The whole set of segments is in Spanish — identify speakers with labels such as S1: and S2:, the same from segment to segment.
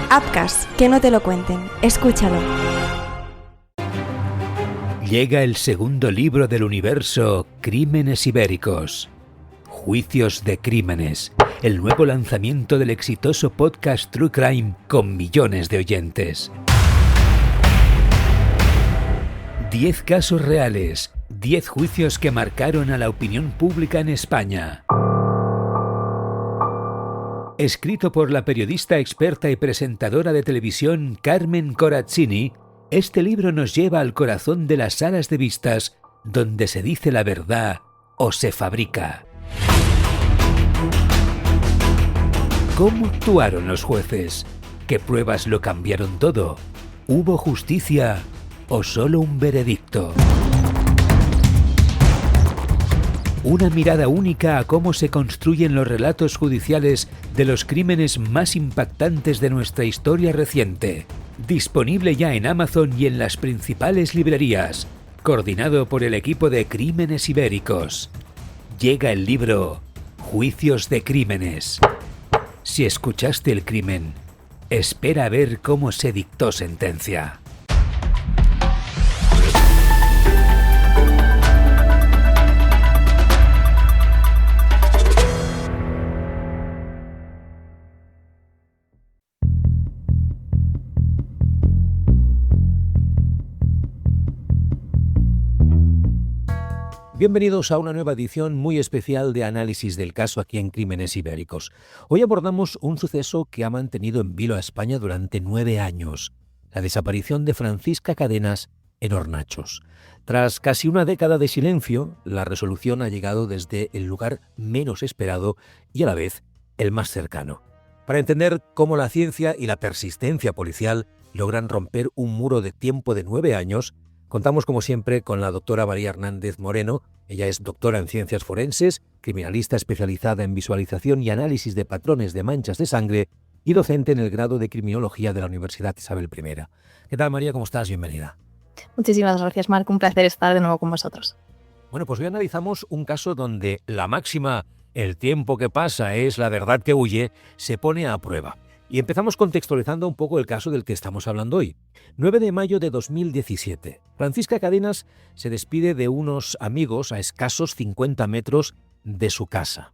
S1: Apcas, que no te lo cuenten. Escúchalo.
S2: Llega el segundo libro del universo Crímenes Ibéricos. Juicios de crímenes. El nuevo lanzamiento del exitoso podcast True Crime con millones de oyentes. 10 casos reales. 10 juicios que marcaron a la opinión pública en España. Escrito por la periodista experta y presentadora de televisión Carmen Corazzini, este libro nos lleva al corazón de las salas de vistas, donde se dice la verdad o se fabrica. ¿Cómo actuaron los jueces? ¿Qué pruebas lo cambiaron todo? ¿Hubo justicia o solo un veredicto? Una mirada única a cómo se construyen los relatos judiciales de los crímenes más impactantes de nuestra historia reciente. Disponible ya en Amazon y en las principales librerías. Coordinado por el equipo de Crímenes Ibéricos. Llega el libro Juicios de Crímenes. Si escuchaste el crimen, espera a ver cómo se dictó sentencia.
S3: Bienvenidos a una nueva edición muy especial de análisis del caso aquí en Crímenes Ibéricos. Hoy abordamos un suceso que ha mantenido en vilo a España durante 9 años, la desaparición de Francisca Cadenas en Hornachos. Tras casi una década de silencio, la resolución ha llegado desde el lugar menos esperado y a la vez el más cercano. Para entender cómo la ciencia y la persistencia policial logran romper un muro de tiempo de 9 años, contamos como siempre con la doctora María Hernández Moreno. Ella es doctora en ciencias forenses, criminalista especializada en visualización y análisis de patrones de manchas de sangre y docente en el grado de criminología de la Universidad Isabel I. ¿Qué tal, María? ¿Cómo estás? Bienvenida.
S4: Muchísimas gracias, Marc. Un placer estar de nuevo con vosotros.
S3: Bueno, pues hoy analizamos un caso donde la máxima "el tiempo que pasa es la verdad que huye" se pone a prueba. Y empezamos contextualizando un poco el caso del que estamos hablando hoy. 9 de mayo de 2017. Francisca Cadenas se despide de unos amigos a escasos 50 metros de su casa.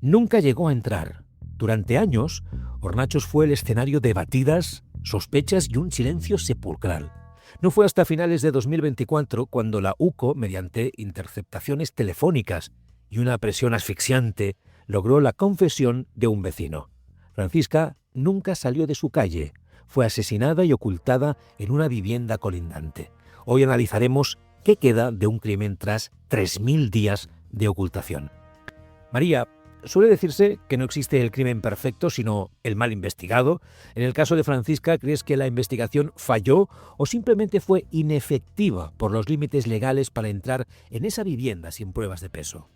S3: Nunca llegó a entrar. Durante años, Hornachos fue el escenario de batidas, sospechas y un silencio sepulcral. No fue hasta finales de 2024 cuando la UCO, mediante interceptaciones telefónicas y una presión asfixiante, logró la confesión de un vecino. Francisca nunca salió de su calle. Fue asesinada y ocultada en una vivienda colindante. Hoy analizaremos qué queda de un crimen tras 3.000 días de ocultación. María, suele decirse que no existe el crimen perfecto, sino el mal investigado. En el caso de Francisca, ¿crees que la investigación falló o simplemente fue inefectiva por los límites legales para entrar en esa vivienda sin pruebas de peso?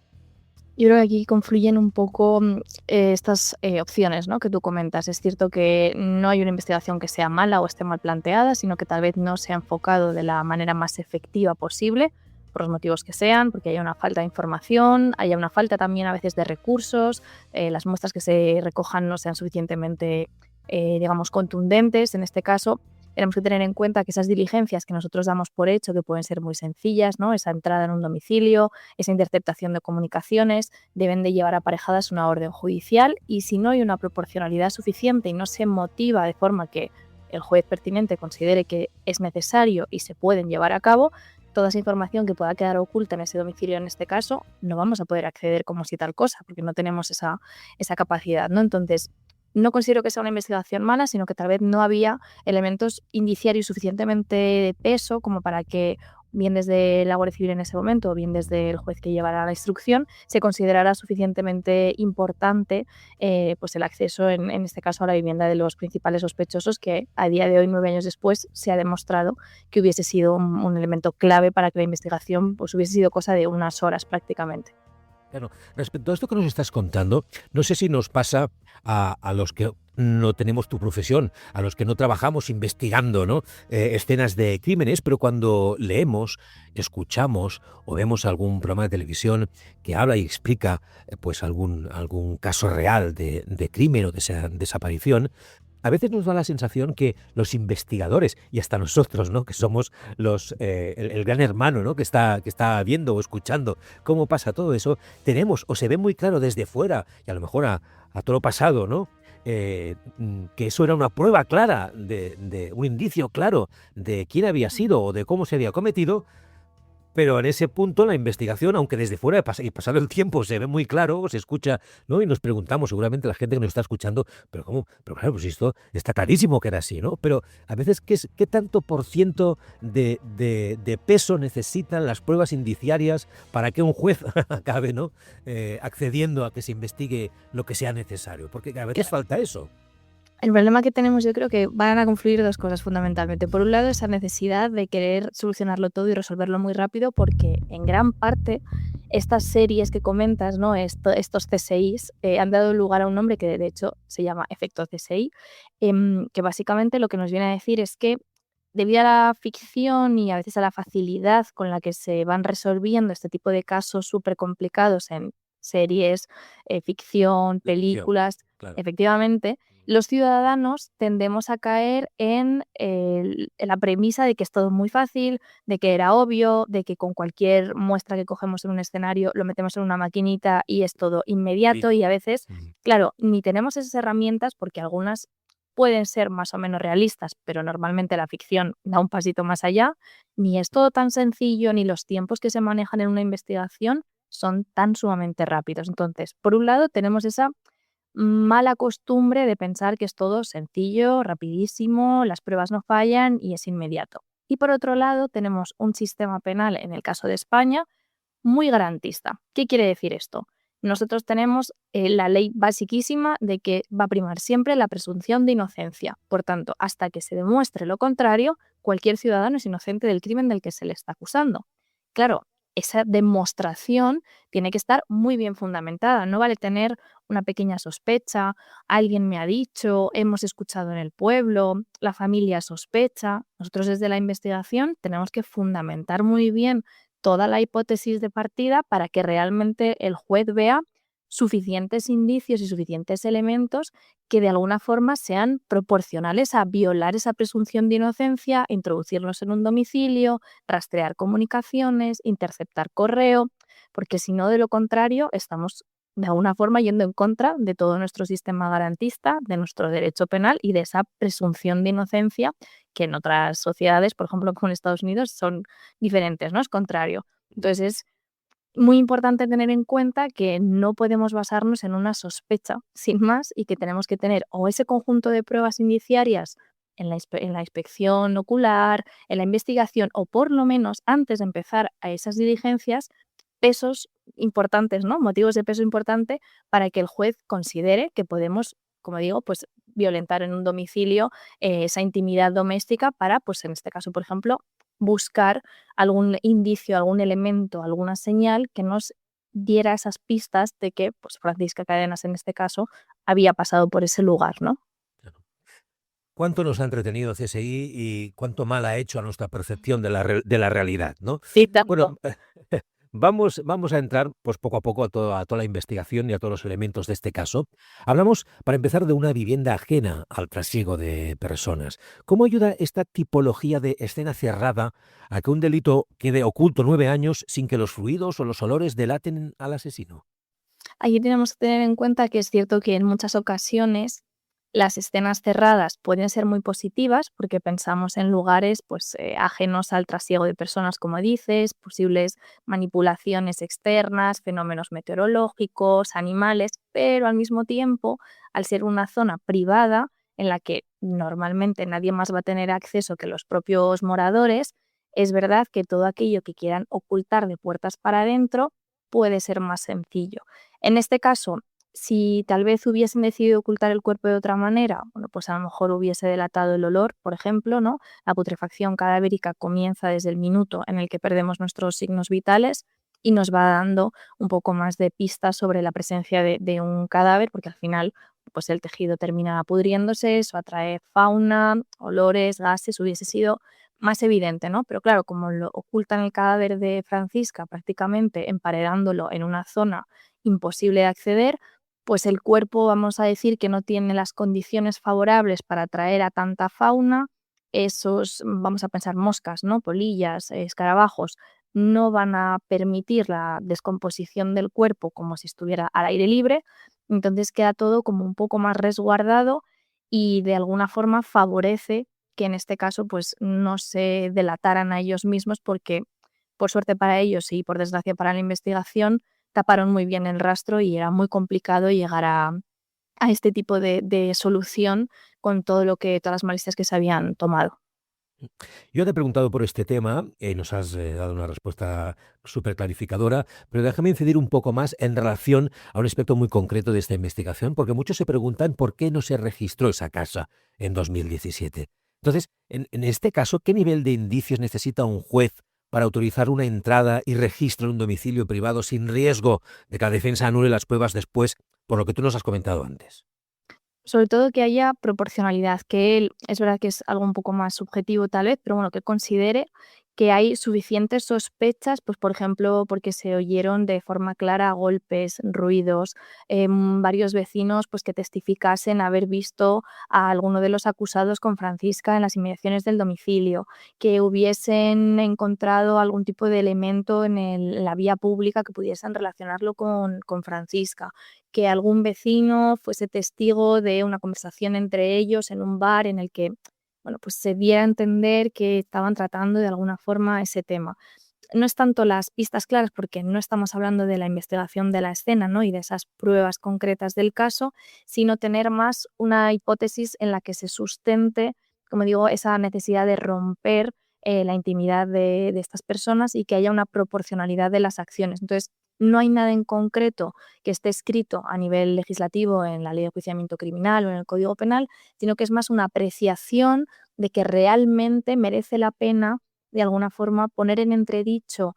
S4: Yo creo que aquí confluyen un poco estas opciones, ¿no?, que tú comentas. Es cierto que no hay una investigación que sea mala o esté mal planteada, sino que tal vez no se ha enfocado de la manera más efectiva posible, por los motivos que sean, porque haya una falta de información, haya una falta también a veces de recursos, las muestras que se recojan no sean suficientemente, contundentes en este caso. Tenemos que tener en cuenta que esas diligencias que nosotros damos por hecho, que pueden ser muy sencillas, ¿no?, esa entrada en un domicilio, esa interceptación de comunicaciones, deben de llevar aparejadas una orden judicial, y si no hay una proporcionalidad suficiente y no se motiva de forma que el juez pertinente considere que es necesario y se pueden llevar a cabo, toda esa información que pueda quedar oculta en ese domicilio, en este caso, no vamos a poder acceder como si tal cosa, porque no tenemos esa capacidad, ¿no? Entonces, no considero que sea una investigación mala, sino que tal vez no había elementos indiciarios suficientemente de peso como para que, bien desde la Guardia Civil en ese momento o bien desde el juez que llevará la instrucción, se considerara suficientemente importante pues el acceso, en este caso, a la vivienda de los principales sospechosos, que a día de hoy, 9 años después, se ha demostrado que hubiese sido un elemento clave para que la investigación pues hubiese sido cosa de unas horas prácticamente.
S3: Claro, respecto a esto que nos estás contando, no sé si nos pasa a los que no tenemos tu profesión, a los que no trabajamos investigando, ¿no?, escenas de crímenes, pero cuando leemos, escuchamos o vemos algún programa de televisión que habla y explica pues algún caso real de crimen o de desaparición, A veces nos da la sensación que los investigadores, y hasta nosotros, ¿no? Que somos el gran hermano, ¿no? Que está viendo o escuchando cómo pasa todo eso, tenemos o se ve muy claro desde fuera, y a lo mejor a todo pasado, ¿no? Que eso era una prueba clara, de un indicio claro de quién había sido o de cómo se había cometido. Pero en ese punto la investigación, aunque desde fuera y pasado el tiempo se ve muy claro, se escucha, ¿no? Y nos preguntamos, seguramente la gente que nos está escuchando, pero ¿cómo? Pero claro, pues esto está clarísimo que era así, ¿no? Pero a veces, ¿qué tanto por ciento de peso necesitan las pruebas indiciarias para que un juez acabe, ¿no? Accediendo a que se investigue lo que sea necesario? Porque a veces falta eso.
S4: El problema que tenemos, yo creo que van a confluir dos cosas fundamentalmente. Por un lado, esa necesidad de querer solucionarlo todo y resolverlo muy rápido, porque en gran parte estas series que comentas, ¿no? Estos CSIs, han dado lugar a un nombre que de hecho se llama efecto CSI, que básicamente lo que nos viene a decir es que debido a la ficción y a veces a la facilidad con la que se van resolviendo este tipo de casos súper complicados en series, ficción,
S3: De ficción,
S4: películas,
S3: claro.
S4: efectivamente, los ciudadanos tendemos a caer en la premisa de que es todo muy fácil, de que era obvio, de que con cualquier muestra que cogemos en un escenario lo metemos en una maquinita y es todo inmediato, y a veces,
S3: Ujú.
S4: claro, ni tenemos esas herramientas porque algunas pueden ser más o menos realistas, pero normalmente la ficción da un pasito más allá, ni es todo tan sencillo, ni los tiempos que se manejan en una investigación son tan sumamente rápidos. Entonces, por un lado, tenemos esa mala costumbre de pensar que es todo sencillo, rapidísimo, las pruebas no fallan y es inmediato. Y por otro lado, tenemos un sistema penal, en el caso de España, muy garantista. ¿Qué quiere decir esto? Nosotros tenemos la ley basiquísima de que va a primar siempre la presunción de inocencia. Por tanto, hasta que se demuestre lo contrario, cualquier ciudadano es inocente del crimen del que se le está acusando. Claro, esa demostración tiene que estar muy bien fundamentada. No vale tener una pequeña sospecha, alguien me ha dicho, hemos escuchado en el pueblo, la familia sospecha. Nosotros desde la investigación tenemos que fundamentar muy bien toda la hipótesis de partida para que realmente el juez vea suficientes indicios y suficientes elementos que de alguna forma sean proporcionales a violar esa presunción de inocencia, introducirlos en un domicilio, rastrear comunicaciones, interceptar correo, porque si no, de lo contrario, estamos de alguna forma yendo en contra de todo nuestro sistema garantista, de nuestro derecho penal y de esa presunción de inocencia que en otras sociedades, por ejemplo, como en Estados Unidos, son diferentes, ¿no? Es contrario. Entonces es muy importante tener en cuenta que no podemos basarnos en una sospecha sin más y que tenemos que tener o ese conjunto de pruebas indiciarias en la inspección ocular, en la investigación o por lo menos antes de empezar a esas diligencias, pesos importantes, ¿no? Motivos de peso importante para que el juez considere que podemos, como digo, pues violentar en un domicilio esa intimidad doméstica para, pues en este caso, por ejemplo, buscar algún indicio, algún elemento, alguna señal que nos diera esas pistas de que, pues, Francisca Cadenas, en este caso, había pasado por ese lugar, ¿no?
S3: ¿Cuánto nos ha entretenido CSI y cuánto mal ha hecho a nuestra percepción de la realidad, ¿no?
S4: Sí, tanto.
S3: Bueno, vamos a entrar pues, poco a poco a toda la investigación y a todos los elementos de este caso. Hablamos, para empezar, de una vivienda ajena al trasiego de personas. ¿Cómo ayuda esta tipología de escena cerrada a que un delito quede oculto 9 años sin que los fluidos o los olores delaten al asesino?
S4: Allí tenemos que tener en cuenta que es cierto que en muchas ocasiones las escenas cerradas pueden ser muy positivas porque pensamos en lugares pues, ajenos al trasiego de personas, como dices, posibles manipulaciones externas, fenómenos meteorológicos, animales, pero al mismo tiempo, al ser una zona privada en la que normalmente nadie más va a tener acceso que los propios moradores, es verdad que todo aquello que quieran ocultar de puertas para adentro puede ser más sencillo. En este caso, si tal vez hubiesen decidido ocultar el cuerpo de otra manera, bueno, pues a lo mejor hubiese delatado el olor, por ejemplo, ¿no? La putrefacción cadavérica comienza desde el minuto en el que perdemos nuestros signos vitales y nos va dando un poco más de pistas sobre la presencia de un cadáver, porque al final pues el tejido termina pudriéndose, eso atrae fauna, olores, gases, hubiese sido más evidente, ¿no? Pero claro, como lo ocultan el cadáver de Francisca prácticamente emparedándolo en una zona imposible de acceder, pues el cuerpo, vamos a decir, que no tiene las condiciones favorables para atraer a tanta fauna, esos, vamos a pensar moscas, ¿no? Polillas, escarabajos, no van a permitir la descomposición del cuerpo como si estuviera al aire libre, entonces queda todo como un poco más resguardado y de alguna forma favorece que en este caso pues no se delataran a ellos mismos porque por suerte para ellos y por desgracia para la investigación taparon muy bien el rastro y era muy complicado llegar a este tipo de solución con todo lo que todas las malicias que se habían tomado.
S3: Yo te he preguntado por este tema, nos has dado una respuesta súper clarificadora, pero déjame incidir un poco más en relación a un aspecto muy concreto de esta investigación, porque muchos se preguntan por qué no se registró esa casa en 2017. Entonces, en este caso, ¿qué nivel de indicios necesita un juez para autorizar una entrada y registro en un domicilio privado sin riesgo de que la defensa anule las pruebas después, por lo que tú nos has comentado antes?
S4: Sobre todo que haya proporcionalidad, que él, es verdad que es algo un poco más subjetivo tal vez, pero bueno, que considere que hay suficientes sospechas, pues por ejemplo, porque se oyeron de forma clara golpes, ruidos, varios vecinos pues que testificasen haber visto a alguno de los acusados con Francisca en las inmediaciones del domicilio, que hubiesen encontrado algún tipo de elemento en la vía pública que pudiesen relacionarlo con Francisca, que algún vecino fuese testigo de una conversación entre ellos en un bar en el que, bueno, pues se diera a entender que estaban tratando de alguna forma ese tema. No es tanto las pistas claras, porque no estamos hablando de la investigación de la escena, ¿no? Y de esas pruebas concretas del caso, sino tener más una hipótesis en la que se sustente, como digo, esa necesidad de romper la intimidad de estas personas y que haya una proporcionalidad de las acciones. Entonces, no hay nada en concreto que esté escrito a nivel legislativo en la Ley de Enjuiciamiento Criminal o en el Código Penal, sino que es más una apreciación de que realmente merece la pena de alguna forma poner en entredicho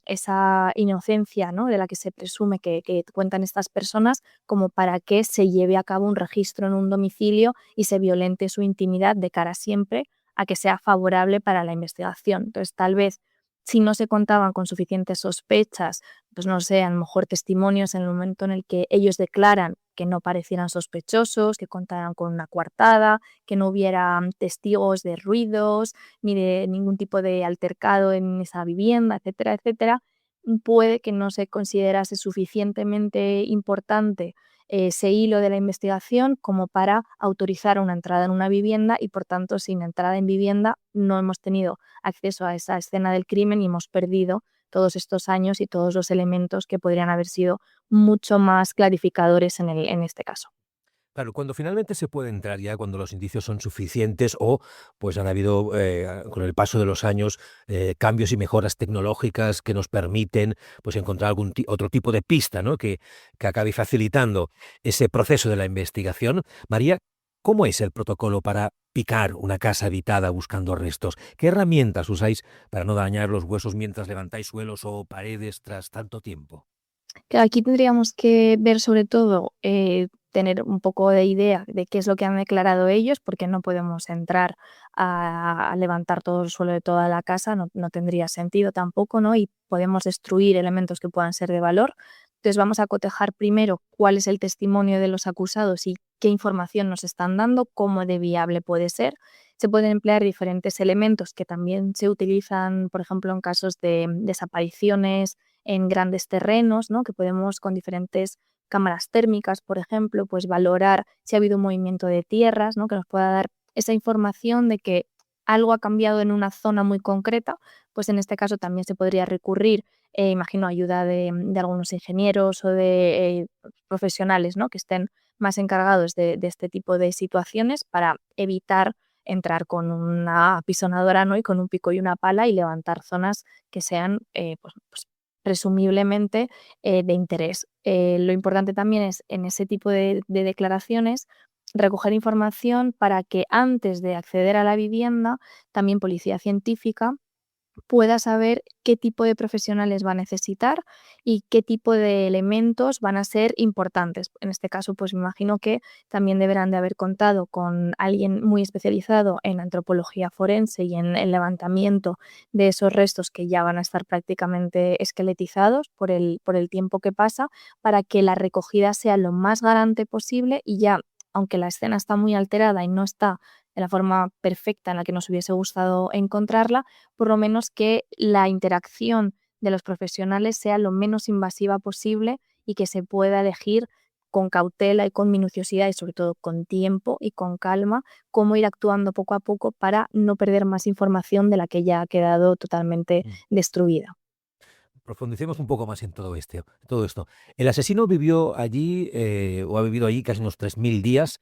S4: esa inocencia, ¿no? De la que se presume que cuentan estas personas, como para que se lleve a cabo un registro en un domicilio y se violente su intimidad de cara siempre a que sea favorable para la investigación. Entonces, tal vez si no se contaban con suficientes sospechas, pues no sé, a lo mejor testimonios en el momento en el que ellos declaran que no parecieran sospechosos, que contaran con una coartada, que no hubiera testigos de ruidos, ni de ningún tipo de altercado en esa vivienda, etcétera, etcétera, puede que no se considerase suficientemente importante ese hilo de la investigación como para autorizar una entrada en una vivienda y, por tanto, sin entrada en vivienda no hemos tenido acceso a esa escena del crimen y hemos perdido todos estos años y todos los elementos que podrían haber sido mucho más clarificadores en este caso.
S3: Claro, cuando finalmente se puede entrar ya, cuando los indicios son suficientes o pues han habido con el paso de los años cambios y mejoras tecnológicas que nos permiten pues encontrar otro tipo de pista, ¿no? que acabe facilitando ese proceso de la investigación. María, ¿cómo es el protocolo para picar una casa habitada buscando restos? ¿Qué herramientas usáis para no dañar los huesos mientras levantáis suelos o paredes tras tanto tiempo?
S4: Que aquí tendríamos que ver sobre todo, tener un poco de idea de qué es lo que han declarado ellos, porque no podemos entrar a levantar todo el suelo de toda la casa, no tendría sentido tampoco, ¿no? Y podemos destruir elementos que puedan ser de valor. Entonces vamos a cotejar primero cuál es el testimonio de los acusados y qué información nos están dando, cómo de viable puede ser. Se pueden emplear diferentes elementos que también se utilizan, por ejemplo, en casos de desapariciones en grandes terrenos, ¿no? Que podemos con diferentes cámaras térmicas, por ejemplo, pues valorar si ha habido un movimiento de tierras, ¿no? Que nos pueda dar esa información de que algo ha cambiado en una zona muy concreta, pues en este caso también se podría recurrir, imagino, ayuda de algunos ingenieros o de profesionales, ¿no? Que estén más encargados de este tipo de situaciones para evitar entrar con una apisonadora, ¿no? Y con un pico y una pala y levantar zonas que sean pues presumiblemente de interés. Lo importante también es en ese tipo de declaraciones recoger información para que antes de acceder a la vivienda, también policía científica pueda saber qué tipo de profesionales va a necesitar y qué tipo de elementos van a ser importantes. En este caso, pues me imagino que también deberán de haber contado con alguien muy especializado en antropología forense y en el levantamiento de esos restos que ya van a estar prácticamente esqueletizados por el tiempo que pasa, para que la recogida sea lo más garante posible y ya, aunque la escena está muy alterada y no está de la forma perfecta en la que nos hubiese gustado encontrarla, por lo menos que la interacción de los profesionales sea lo menos invasiva posible y que se pueda elegir con cautela y con minuciosidad y sobre todo con tiempo y con calma cómo ir actuando poco a poco para no perder más información de la que ya ha quedado totalmente
S3: Mm.
S4: destruida.
S3: Profundicemos un poco más en todo esto. El asesino vivió allí o ha vivido allí casi unos 3.000 días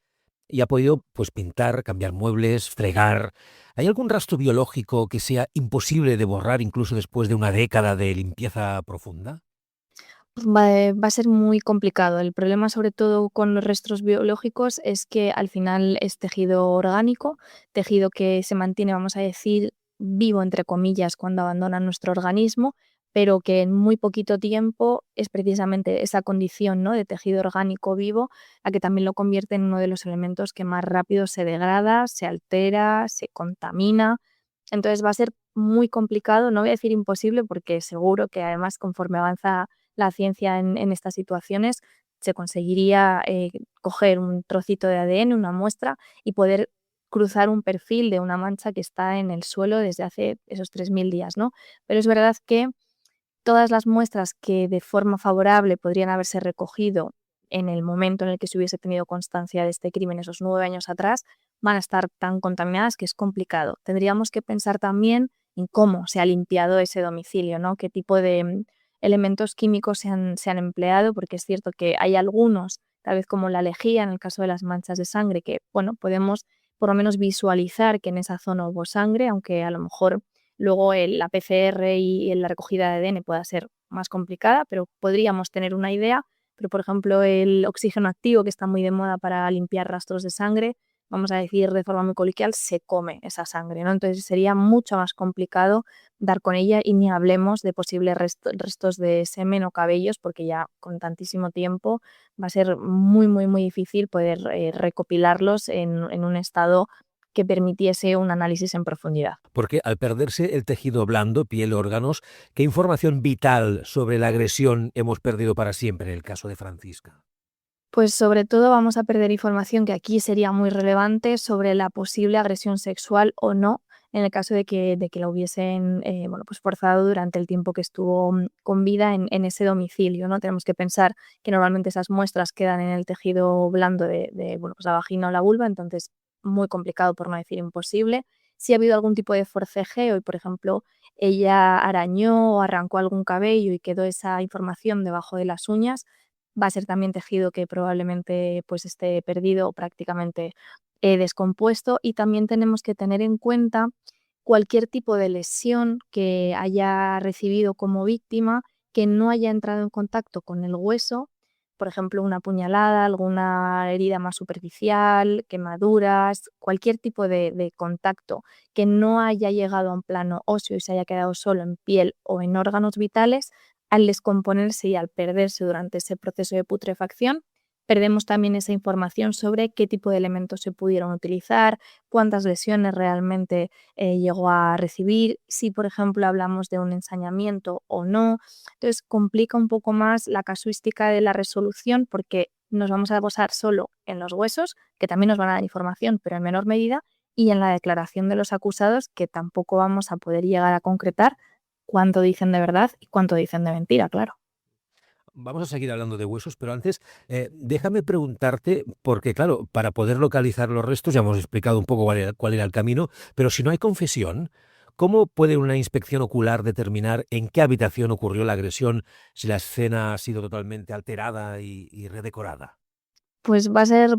S3: y ha podido pues pintar, cambiar muebles, fregar. ¿Hay algún rastro biológico que sea imposible de borrar incluso después de una década de limpieza profunda?
S4: Va a ser muy complicado. El problema, sobre todo con los restos biológicos, es que al final es tejido orgánico, tejido que se mantiene, vamos a decir, vivo, entre comillas, cuando abandona nuestro organismo, pero que en muy poquito tiempo es precisamente esa condición, ¿no?, de tejido orgánico vivo la que también lo convierte en uno de los elementos que más rápido se degrada, se altera, se contamina. Entonces va a ser muy complicado, no voy a decir imposible, porque seguro que además conforme avanza la ciencia en estas situaciones, se conseguiría coger un trocito de ADN, una muestra, y poder cruzar un perfil de una mancha que está en el suelo desde hace esos 3.000 días, ¿no? Pero es verdad que todas las muestras que de forma favorable podrían haberse recogido en el momento en el que se hubiese tenido constancia de este crimen esos 9 años atrás, van a estar tan contaminadas que es complicado. Tendríamos que pensar también en cómo se ha limpiado ese domicilio, ¿no? Qué tipo de elementos químicos se han empleado, porque es cierto que hay algunos, tal vez como la lejía en el caso de las manchas de sangre, que, bueno, podemos por lo menos visualizar que en esa zona hubo sangre, aunque a lo mejor luego la PCR y la recogida de ADN pueda ser más complicada, pero podríamos tener una idea. Pero, por ejemplo, el oxígeno activo, que está muy de moda para limpiar rastros de sangre, vamos a decir de forma muy coloquial, se come esa sangre, ¿no? Entonces sería mucho más complicado dar con ella y ni hablemos de posibles restos de semen o cabellos, porque ya con tantísimo tiempo va a ser muy, muy, muy difícil poder recopilarlos en un estado que permitiese un análisis en profundidad.
S3: Porque al perderse el tejido blando, piel, órganos, ¿qué información vital sobre la agresión hemos perdido para siempre en el caso de Francisca?
S4: Pues sobre todo vamos a perder información que aquí sería muy relevante sobre la posible agresión sexual o no en el caso de que la hubiesen bueno, pues forzado durante el tiempo que estuvo con vida en ese domicilio, ¿no? Tenemos que pensar que normalmente esas muestras quedan en el tejido blando bueno, pues la vagina o la vulva, entonces muy complicado, por no decir imposible. Si ha habido algún tipo de forcejeo y, por ejemplo, ella arañó o arrancó algún cabello y quedó esa información debajo de las uñas, va a ser también tejido que probablemente pues esté perdido o prácticamente descompuesto, y también tenemos que tener en cuenta cualquier tipo de lesión que haya recibido como víctima que no haya entrado en contacto con el hueso, por ejemplo, una puñalada, alguna herida más superficial, quemaduras, cualquier tipo de contacto que no haya llegado a un plano óseo y se haya quedado solo en piel o en órganos vitales. Al descomponerse y al perderse durante ese proceso de putrefacción, perdemos también esa información sobre qué tipo de elementos se pudieron utilizar, cuántas lesiones realmente llegó a recibir, si por ejemplo hablamos de un ensañamiento o no. Entonces complica un poco más la casuística de la resolución, porque nos vamos a basar solo en los huesos, que también nos van a dar información, pero en menor medida, y en la declaración de los acusados, que tampoco vamos a poder llegar a concretar cuánto dicen de verdad y cuánto dicen de mentira, claro.
S3: Vamos a seguir hablando de huesos, pero antes déjame preguntarte, porque claro, para poder localizar los restos ya hemos explicado un poco cuál era el camino, pero si no hay confesión, ¿cómo puede una inspección ocular determinar en qué habitación ocurrió la agresión si la escena ha sido totalmente alterada y redecorada?
S4: Pues va a ser,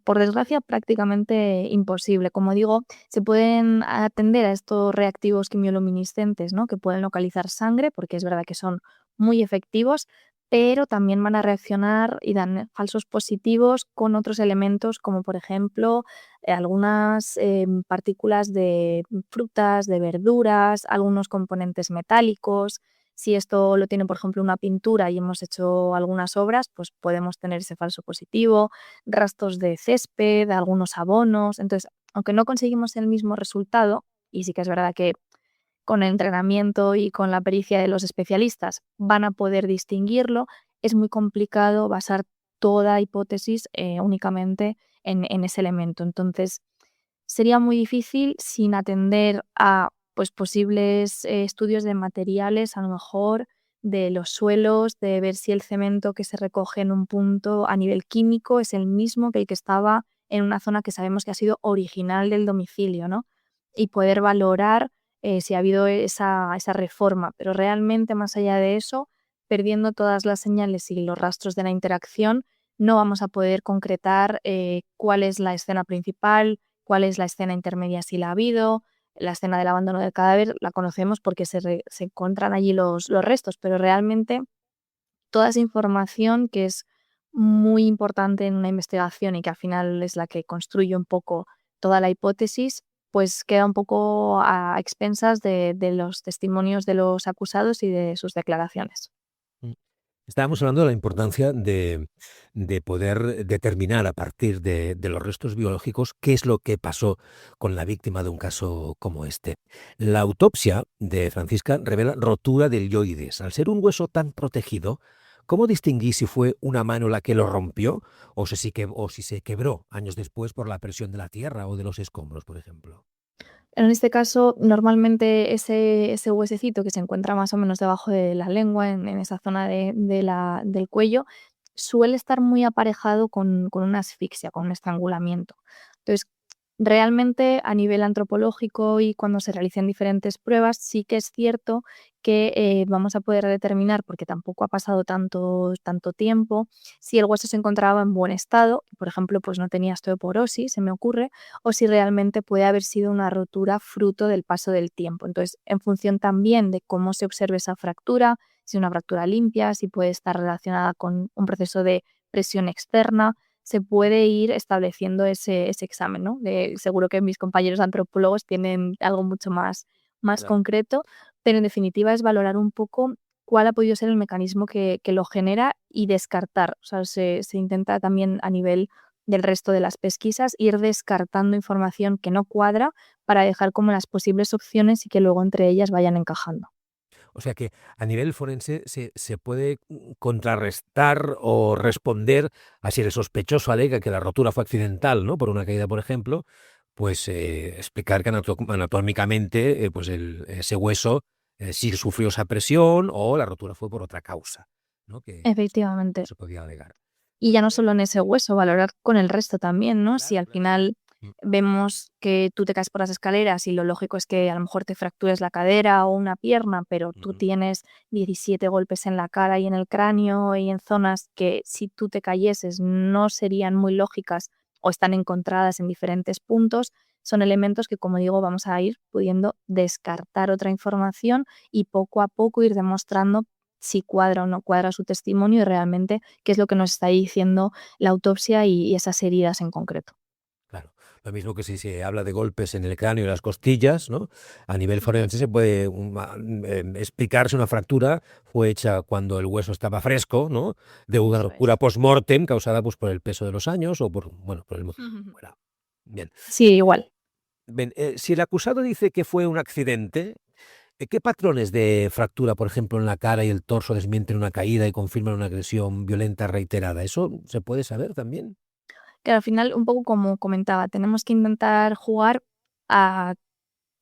S4: por desgracia, prácticamente imposible. Como digo, se pueden atender a estos reactivos quimioluminiscentes, ¿no?, que pueden localizar sangre, porque es verdad que son muy efectivos, pero también van a reaccionar y dan falsos positivos con otros elementos, como por ejemplo algunas partículas de frutas, de verduras, algunos componentes metálicos. Si esto lo tiene, por ejemplo, una pintura y hemos hecho algunas obras, pues podemos tener ese falso positivo, rastros de césped, algunos abonos. Entonces, aunque no conseguimos el mismo resultado, y sí que es verdad que con el entrenamiento y con la pericia de los especialistas van a poder distinguirlo, es muy complicado basar toda hipótesis únicamente en ese elemento. Entonces, sería muy difícil sin atender a pues, posibles estudios de materiales, a lo mejor de los suelos, de ver si el cemento que se recoge en un punto a nivel químico es el mismo que el que estaba en una zona que sabemos que ha sido original del domicilio, ¿no? Y poder valorar si ha habido esa reforma. Pero realmente, más allá de eso, perdiendo todas las señales y los rastros de la interacción, no vamos a poder concretar cuál es la escena principal, cuál es la escena intermedia si la ha habido. La escena del abandono del cadáver la conocemos porque se encuentran allí los restos, pero realmente toda esa información que es muy importante en una investigación y que al final es la que construye un poco toda la hipótesis, pues queda un poco a expensas de los testimonios de los acusados y de sus declaraciones.
S3: Mm. Estábamos hablando de la importancia de poder determinar a partir de los restos biológicos qué es lo que pasó con la víctima de un caso como este. La autopsia de Francisca revela rotura del yoides. Al ser un hueso tan protegido, ¿cómo distinguí si fue una mano la que lo rompió o si se quebró años después por la presión de la tierra o de los escombros, por ejemplo?
S4: En este caso, normalmente ese huesecito que se encuentra más o menos debajo de la lengua, en esa zona del cuello, suele estar muy aparejado con una asfixia, con un estrangulamiento. Entonces, realmente a nivel antropológico y cuando se realicen diferentes pruebas, sí que es cierto que vamos a poder determinar, porque tampoco ha pasado tanto tiempo, si el hueso se encontraba en buen estado, por ejemplo, pues no tenía osteoporosis, se me ocurre, o si realmente puede haber sido una rotura fruto del paso del tiempo. Entonces, en función también de cómo se observe esa fractura, si es una fractura limpia, si puede estar relacionada con un proceso de presión externa, se puede ir estableciendo ese examen, ¿no? Seguro que mis compañeros antropólogos tienen algo mucho más
S3: Claro.
S4: concreto, pero en definitiva es valorar un poco cuál ha podido ser el mecanismo que lo genera y descartar. O sea, se intenta también a nivel del resto de las pesquisas, ir descartando información que no cuadra para dejar como las posibles opciones y que luego entre ellas vayan encajando.
S3: O sea que a nivel forense se puede contrarrestar o responder a si el sospechoso alega que la rotura fue accidental, ¿no? Por una caída, por ejemplo, pues explicar que anatómicamente pues ese hueso sí sufrió esa presión o la rotura fue por otra causa, ¿no? Que
S4: Efectivamente.
S3: no se podía alegar.
S4: Y ya no solo en ese hueso, valorar con el resto también, ¿no? Si
S3: Claro,
S4: al
S3: claro, claro.
S4: final
S3: Mm,
S4: vemos que tú te caes por las escaleras y lo lógico es que a lo mejor te fractures la cadera o una pierna, pero tú
S3: ujú.
S4: tienes 17 golpes en la cara y en el cráneo y en zonas que si tú te cayeses no serían muy lógicas o están encontradas en diferentes puntos, son elementos que, como digo, vamos a ir pudiendo descartar otra información y poco a poco ir demostrando si cuadra o no cuadra su testimonio y realmente qué es lo que nos está diciendo la autopsia y esas heridas en concreto.
S3: Claro, lo mismo que si se habla de golpes en el cráneo y las costillas, ¿no? A nivel forense se puede explicar si una fractura fue hecha cuando el hueso estaba fresco, ¿no? De una
S4: Eso
S3: ruptura
S4: es.
S3: post-mortem causada pues, por el peso de los años o por, bueno, por el motivo que fuera. Bien.
S4: Sí, igual.
S3: Bien, si el acusado dice que fue un accidente, ¿qué patrones de fractura, por ejemplo, en la cara y el torso desmienten una caída y confirman una agresión violenta reiterada? ¿Eso se puede saber también?
S4: Que al final, un poco como comentaba, tenemos que intentar jugar a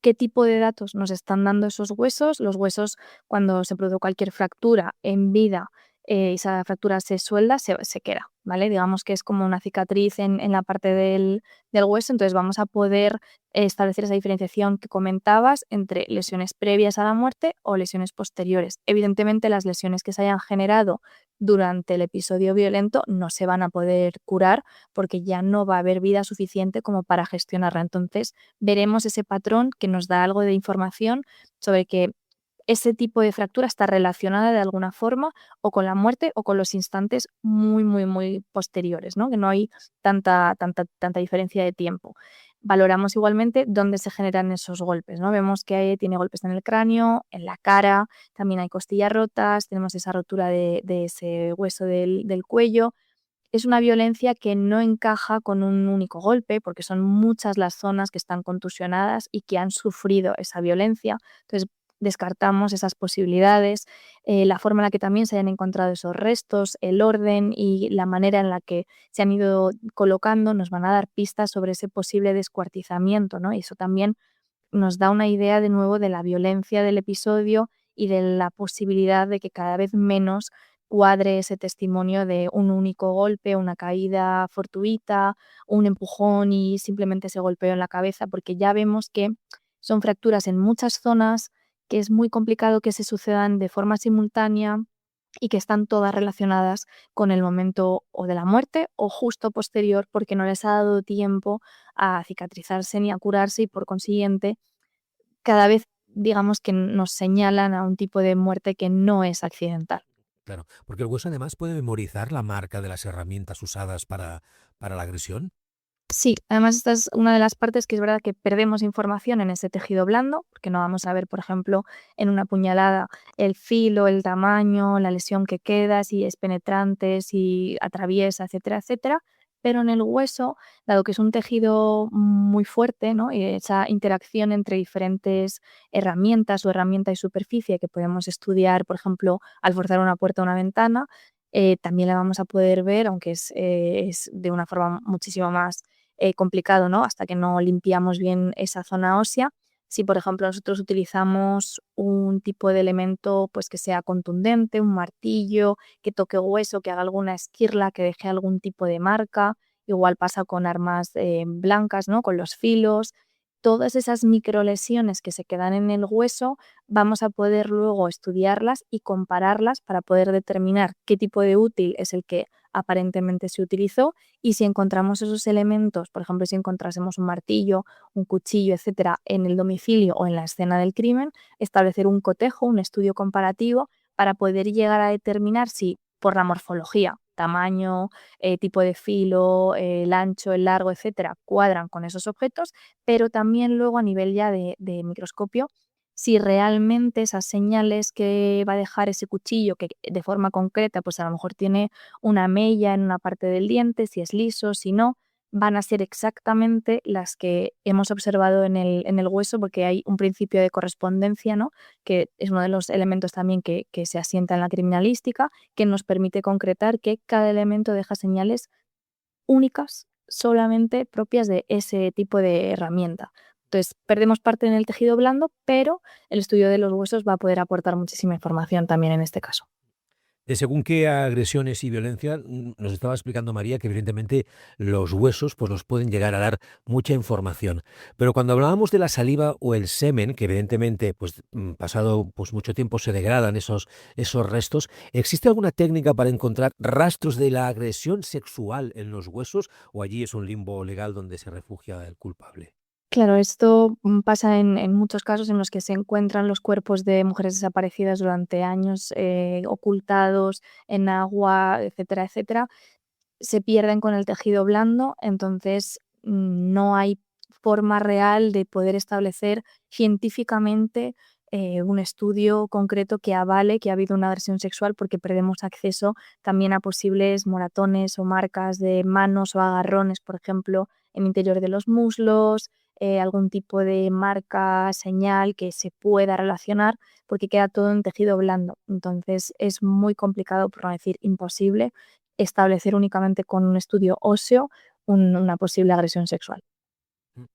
S4: qué tipo de datos nos están dando esos huesos. Los huesos, cuando se produce cualquier fractura en vida, esa fractura se suelda, se queda, ¿vale? Digamos que es como una cicatriz en la parte del hueso, entonces vamos a poder establecer esa diferenciación que comentabas entre lesiones previas a la muerte o lesiones posteriores. Evidentemente, las lesiones que se hayan generado durante el episodio violento no se van a poder curar porque ya no va a haber vida suficiente como para gestionarla. Entonces, veremos ese patrón que nos da algo de información sobre que ese tipo de fractura está relacionada de alguna forma o con la muerte o con los instantes muy, muy, muy posteriores, ¿no? Que no hay tanta diferencia de tiempo. Valoramos igualmente dónde se generan esos golpes, ¿no? Vemos que tiene golpes en el cráneo, en la cara, también hay costillas rotas, tenemos esa rotura de ese hueso del cuello. Es una violencia que no encaja con un único golpe, porque son muchas las zonas que están contusionadas y que han sufrido esa violencia. Entonces, descartamos esas posibilidades, la forma en la que también se hayan encontrado esos restos, el orden y la manera en la que se han ido colocando nos van a dar pistas sobre ese posible descuartizamiento, ¿no? Y eso también nos da una idea de nuevo de la violencia del episodio y de la posibilidad de que cada vez menos cuadre ese testimonio de un único golpe, una caída fortuita, un empujón y simplemente ese golpeo en la cabeza, porque ya vemos que son fracturas en muchas zonas, que es muy complicado que se sucedan de forma simultánea y que están todas relacionadas con el momento o de la muerte o justo posterior, porque no les ha dado tiempo a cicatrizarse ni a curarse y por consiguiente cada vez digamos que nos señalan a un tipo de muerte que no es accidental.
S3: Claro, porque el hueso además puede memorizar la marca de las herramientas usadas para la agresión.
S4: Sí, además esta es una de las partes que es verdad que perdemos información en ese tejido blando, porque no vamos a ver, por ejemplo, en una puñalada el filo, el tamaño, la lesión que queda, si es penetrante, si atraviesa, etcétera, etcétera. Pero en el hueso, dado que es un tejido muy fuerte, ¿no? Y esa interacción entre diferentes herramientas o herramienta y superficie que podemos estudiar, por ejemplo, al forzar una puerta o una ventana, también la vamos a poder ver, aunque es de una forma muchísimo más complicado, ¿no? Hasta que no limpiamos bien esa zona ósea. Si, por ejemplo, nosotros utilizamos un tipo de elemento pues, que sea contundente, un martillo, que toque hueso, que haga alguna esquirla, que deje algún tipo de marca, igual pasa con armas blancas, ¿no? Con los filos. Todas esas microlesiones que se quedan en el hueso, vamos a poder luego estudiarlas y compararlas para poder determinar qué tipo de útil es el que aparentemente se utilizó y si encontramos esos elementos, por ejemplo, si encontrásemos un martillo, un cuchillo, etcétera, en el domicilio o en la escena del crimen, establecer un cotejo, un estudio comparativo para poder llegar a determinar si por la morfología, tamaño, tipo de filo, el ancho, el largo, etcétera, cuadran con esos objetos, pero también luego a nivel ya de microscopio, si realmente esas señales que va a dejar ese cuchillo, que de forma concreta, pues a lo mejor tiene una mella en una parte del diente, si es liso, si no, van a ser exactamente las que hemos observado en el hueso, porque hay un principio de correspondencia, ¿no? Que es uno de los elementos también que se asienta en la criminalística, que nos permite concretar que cada elemento deja señales únicas, solamente propias de ese tipo de herramienta. Entonces, perdemos parte en el tejido blando, pero el estudio de los huesos va a poder aportar muchísima información también en este caso.
S3: De según qué agresiones y violencia, nos estaba explicando María que evidentemente los huesos pues nos pueden llegar a dar mucha información. Pero cuando hablábamos de la saliva o el semen, que evidentemente pues pasado pues mucho tiempo se degradan esos restos, ¿existe alguna técnica para encontrar rastros de la agresión sexual en los huesos o allí es un limbo legal donde se refugia el culpable?
S4: Claro, esto pasa en muchos casos en los que se encuentran los cuerpos de mujeres desaparecidas durante años, ocultados en agua, etcétera, etcétera. Se pierden con el tejido blando, entonces no hay forma real de poder establecer científicamente un estudio concreto que avale que ha habido una agresión sexual porque perdemos acceso también a posibles moratones o marcas de manos o agarrones, por ejemplo, en el interior de los muslos, algún tipo de marca, señal que se pueda relacionar porque queda todo en tejido blando. Entonces es muy complicado, por no decir imposible, establecer únicamente con un estudio óseo una posible agresión sexual.
S3: Mm.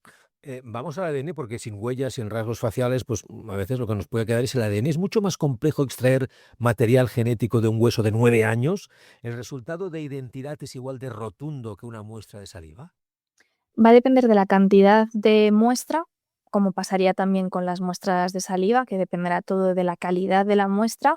S3: Vamos al ADN porque sin huellas, sin rasgos faciales, pues a veces lo que nos puede quedar es el ADN. Es mucho más complejo extraer material genético de un hueso de 9 años. ¿El resultado de identidad es igual de rotundo que una muestra de saliva?
S4: Va a depender de la cantidad de muestra, como pasaría también con las muestras de saliva, que dependerá todo de la calidad de la muestra.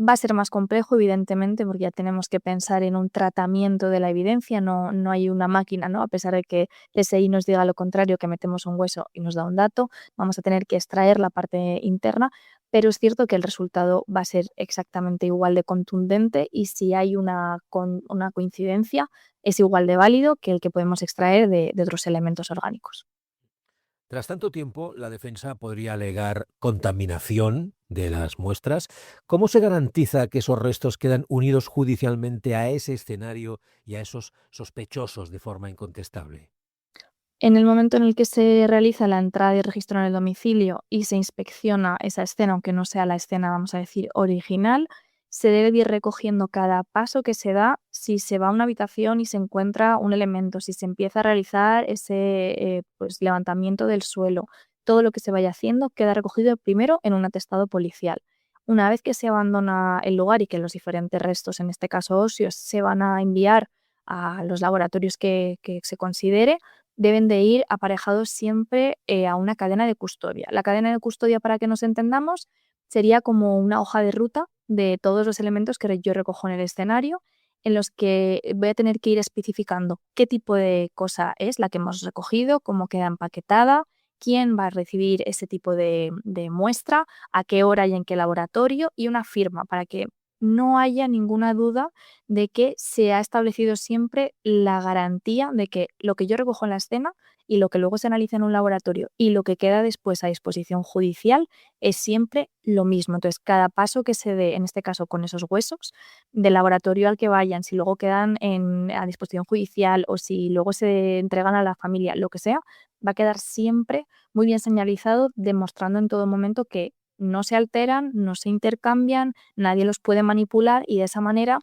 S4: Va a ser más complejo, evidentemente, porque ya tenemos que pensar en un tratamiento de la evidencia, no hay una máquina, ¿no? A pesar de que PSI nos diga lo contrario, que metemos un hueso y nos da un dato, vamos a tener que extraer la parte interna, pero es cierto que el resultado va a ser exactamente igual de contundente y si hay una coincidencia es igual de válido que el que podemos extraer de otros elementos orgánicos.
S3: Tras tanto tiempo, la defensa podría alegar contaminación de las muestras. ¿Cómo se garantiza que esos restos quedan unidos judicialmente a ese escenario y a esos sospechosos de forma incontestable?
S4: En el momento en el que se realiza la entrada y registro en el domicilio y se inspecciona esa escena, aunque no sea la escena, vamos a decir, original, se debe de ir recogiendo cada paso que se da. Si se va a una habitación y se encuentra un elemento, si se empieza a realizar ese pues, levantamiento del suelo, todo lo que se vaya haciendo queda recogido primero en un atestado policial. Una vez que se abandona el lugar y que los diferentes restos, en este caso óseos, se van a enviar a los laboratorios que se considere, deben de ir aparejados siempre a una cadena de custodia. La cadena de custodia, para que nos entendamos, sería como una hoja de ruta de todos los elementos que yo recojo en el escenario, en los que voy a tener que ir especificando qué tipo de cosa es la que hemos recogido, cómo queda empaquetada, quién va a recibir ese tipo de muestra, a qué hora y en qué laboratorio, y una firma para que no haya ninguna duda de que se ha establecido siempre la garantía de que lo que yo recojo en la escena y lo que luego se analiza en un laboratorio y lo que queda después a disposición judicial es siempre lo mismo. Entonces, cada paso que se dé, en este caso con esos huesos, del laboratorio al que vayan, si luego quedan a disposición judicial o si luego se entregan a la familia, lo que sea, va a quedar siempre muy bien señalizado, demostrando en todo momento que no se alteran, no se intercambian, nadie los puede manipular y de esa manera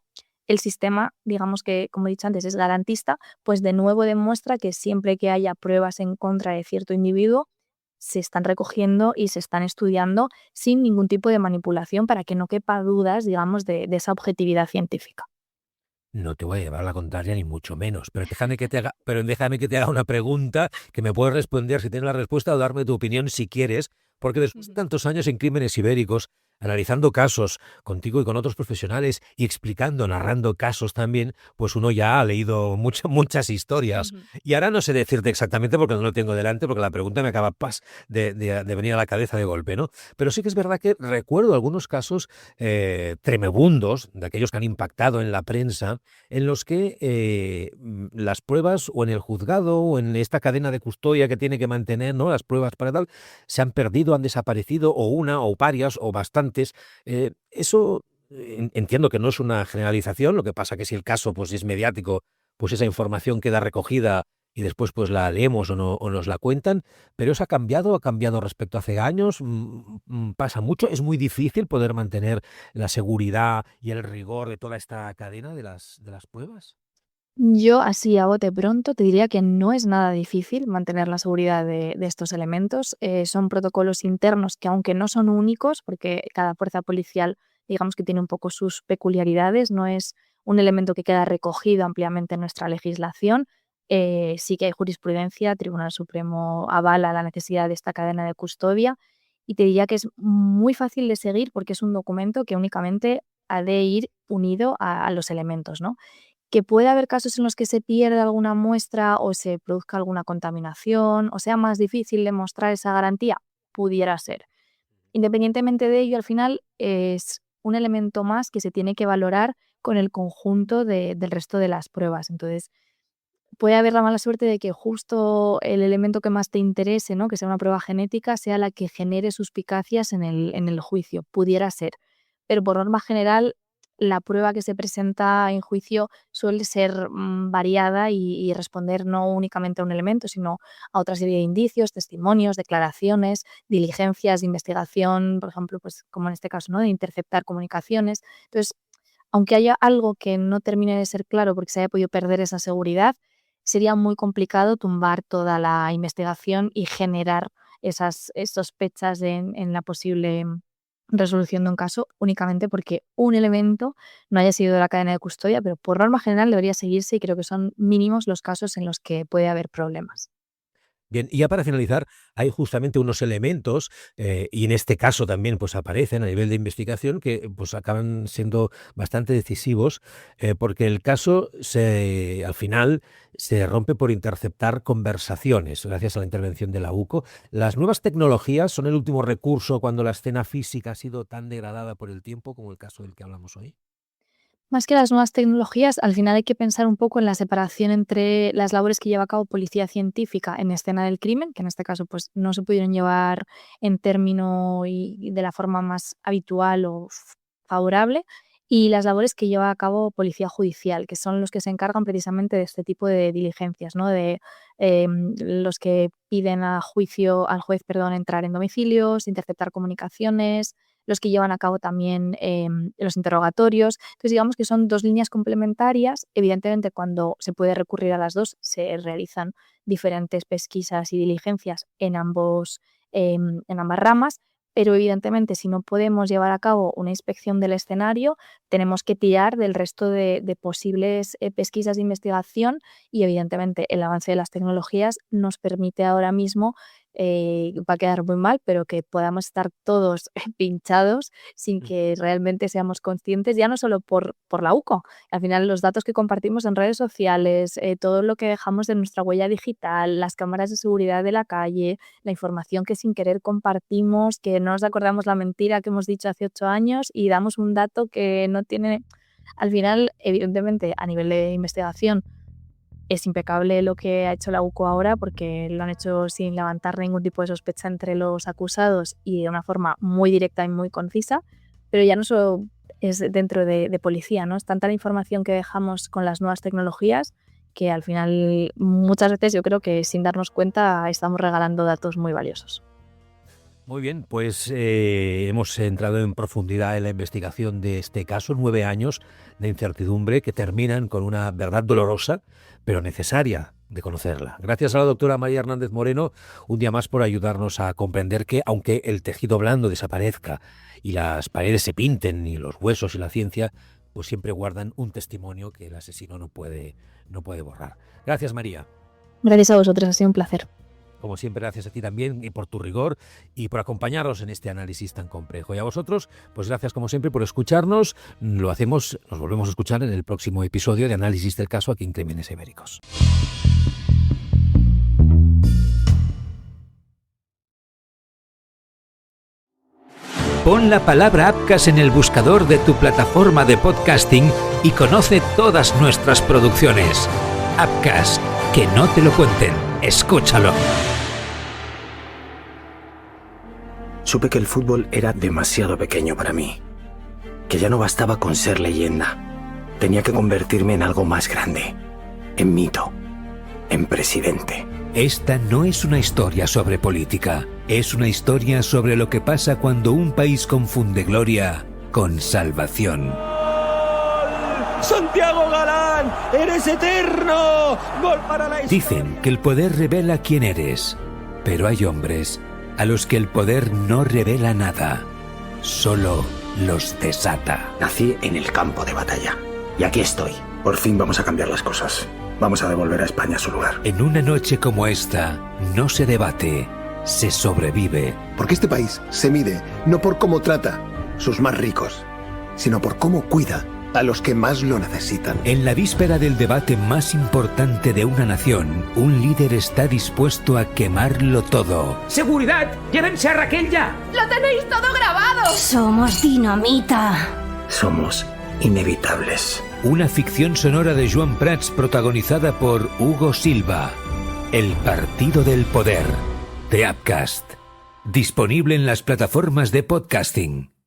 S4: el sistema, digamos que, como he dicho antes, es garantista, pues de nuevo demuestra que siempre que haya pruebas en contra de cierto individuo, se están recogiendo y se están estudiando sin ningún tipo de manipulación para que no quepa dudas, digamos, de esa objetividad científica.
S3: No te voy a llevar la contraria ni mucho menos, pero déjame que te haga una pregunta que me puedes responder si tienes la respuesta o darme tu opinión si quieres, porque después de tantos años en Crímenes Ibéricos, analizando casos contigo y con otros profesionales y explicando, narrando casos también, pues uno ya ha leído muchas historias.
S4: Ujú.
S3: Y ahora no sé decirte exactamente porque no lo tengo delante, porque la pregunta me acaba de venir a la cabeza de golpe, ¿no? Pero sí que es verdad que recuerdo algunos casos tremebundos, de aquellos que han impactado en la prensa, en los que las pruebas o en el juzgado o en esta cadena de custodia que tiene que mantener, ¿no?, las pruebas para tal, se han perdido, han desaparecido, o una, o varias, o bastantes. Eso entiendo que no es una generalización, lo que pasa que si el caso pues es mediático, pues esa información queda recogida y después pues la leemos o nos la cuentan, pero eso ha cambiado respecto a hace años, pasa mucho, es muy difícil poder mantener la seguridad y el rigor de toda esta cadena de las pruebas.
S4: Yo, así a bote pronto, te diría que no es nada difícil mantener la seguridad de estos elementos. Son protocolos internos que, aunque no son únicos, porque cada fuerza policial, digamos que tiene un poco sus peculiaridades, no es un elemento que queda recogido ampliamente en nuestra legislación. Sí que hay jurisprudencia, Tribunal Supremo avala la necesidad de esta cadena de custodia y te diría que es muy fácil de seguir porque es un documento que únicamente ha de ir unido a los elementos, ¿no? Que puede haber casos en los que se pierda alguna muestra o se produzca alguna contaminación o sea más difícil demostrar esa garantía, pudiera ser. Independientemente de ello, al final es un elemento más que se tiene que valorar con el conjunto del resto de las pruebas. Entonces, puede haber la mala suerte de que justo el elemento que más te interese, ¿no?, que sea una prueba genética, sea la que genere suspicacias en el juicio, pudiera ser. Pero por norma general, la prueba que se presenta en juicio suele ser variada y responder no únicamente a un elemento, sino a otra serie de indicios, testimonios, declaraciones, diligencias de investigación, por ejemplo, pues como en este caso, ¿no?, de interceptar comunicaciones. Entonces, aunque haya algo que no termine de ser claro porque se haya podido perder esa seguridad, sería muy complicado tumbar toda la investigación y generar esas sospechas en la posible resolución de un caso únicamente porque un elemento no haya sido de la cadena de custodia, pero por norma general debería seguirse y creo que son mínimos los casos en los que puede haber problemas.
S3: Bien, y ya para finalizar, hay justamente unos elementos, y en este caso también pues aparecen a nivel de investigación, que pues acaban siendo bastante decisivos, porque el caso al final se rompe por interceptar conversaciones, gracias a la intervención de la UCO. Las nuevas tecnologías son el último recurso cuando la escena física ha sido tan degradada por el tiempo como el caso del que hablamos hoy.
S4: Más que las nuevas tecnologías, al final hay que pensar un poco en la separación entre las labores que lleva a cabo policía científica en escena del crimen, que en este caso pues, no se pudieron llevar en término y de la forma más habitual o favorable, y las labores que lleva a cabo policía judicial, que son los que se encargan precisamente de este tipo de diligencias, ¿no? De los que piden al juez, entrar en domicilios, interceptar comunicaciones, los que llevan a cabo también los interrogatorios. Entonces, digamos que son dos líneas complementarias. Evidentemente, cuando se puede recurrir a las dos, se realizan diferentes pesquisas y diligencias en ambas ramas, pero evidentemente, si no podemos llevar a cabo una inspección del escenario, tenemos que tirar del resto de posibles pesquisas de investigación y, evidentemente, el avance de las tecnologías nos permite ahora mismo, va a quedar muy mal, pero que podamos estar todos pinchados sin que realmente seamos conscientes, ya no solo por la UCO. Al final, los datos que compartimos en redes sociales, todo lo que dejamos de nuestra huella digital, las cámaras de seguridad de la calle, la información que sin querer compartimos, que no nos acordamos la mentira que hemos dicho hace 8 años y damos un dato que no tiene... Al final, evidentemente, a nivel de investigación, es impecable lo que ha hecho la UCO ahora porque lo han hecho sin levantar ningún tipo de sospecha entre los acusados y de una forma muy directa y muy concisa, pero ya no solo es dentro de policía, ¿no? Es tanta la información que dejamos con las nuevas tecnologías que al final muchas veces yo creo que sin darnos cuenta estamos regalando datos muy valiosos.
S3: Muy bien, pues hemos entrado en profundidad en la investigación de este caso, 9 años de incertidumbre que terminan con una verdad dolorosa, pero necesaria de conocerla. Gracias a la doctora María Hernández Moreno, un día más por ayudarnos a comprender que, aunque el tejido blando desaparezca y las paredes se pinten y los huesos y la ciencia, pues siempre guardan un testimonio que el asesino no puede borrar. Gracias, María.
S4: Gracias a vosotros, ha sido un placer.
S3: Como siempre, gracias a ti también y por tu rigor y por acompañarnos en este análisis tan complejo. Y a vosotros, pues gracias como siempre por escucharnos. Nos volvemos a escuchar en el próximo episodio de Análisis del Caso aquí en Crímenes Ibéricos.
S2: Pon la palabra Apcas en el buscador de tu plataforma de podcasting y conoce todas nuestras producciones. Apcas, que no te lo cuenten. Escúchalo.
S5: Supe que el fútbol era demasiado pequeño para mí, que ya no bastaba con ser leyenda. Tenía que convertirme en algo más grande, en mito, en presidente.
S2: Esta no es una historia sobre política, es una historia sobre lo que pasa cuando un país confunde gloria con salvación.
S6: ¡Santiago Galán! ¡Eres eterno! ¡Gol para la historia!
S2: Dicen que el poder revela quién eres, pero hay hombres a los que el poder no revela nada, solo los desata.
S5: Nací en el campo de batalla y aquí estoy. Por fin vamos a cambiar las cosas. Vamos a devolver a España su lugar.
S2: En una noche como esta, no se debate, se sobrevive.
S7: Porque este país se mide no por cómo trata sus más ricos, sino por cómo cuida a los que más lo necesitan.
S2: En la víspera del debate más importante de una nación, un líder está dispuesto a quemarlo todo.
S8: ¡Seguridad! ¡Llévense a Raquel ya!
S9: ¡Lo tenéis todo grabado!
S10: Somos dinamita.
S5: Somos inevitables.
S2: Una ficción sonora de Joan Prats protagonizada por Hugo Silva. El Partido del Poder, de Apcast. Disponible en las plataformas de podcasting.